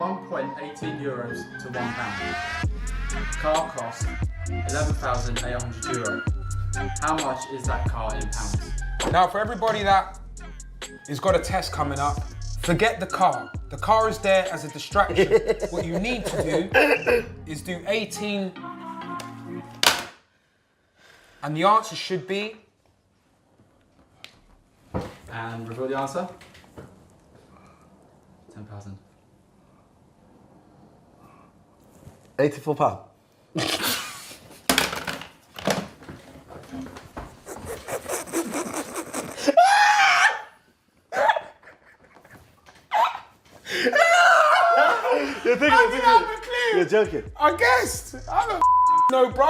1.18 euros to £1. Car cost €11,800. How much is that car in pounds? Now, for everybody that has got a test coming up, forget the car. The car is there as a distraction. What you need to do is do 18, and the answer should be... And reveal the answer. 10,000. £84. You're thinking, you're joking. I guessed. I'm a no, bro.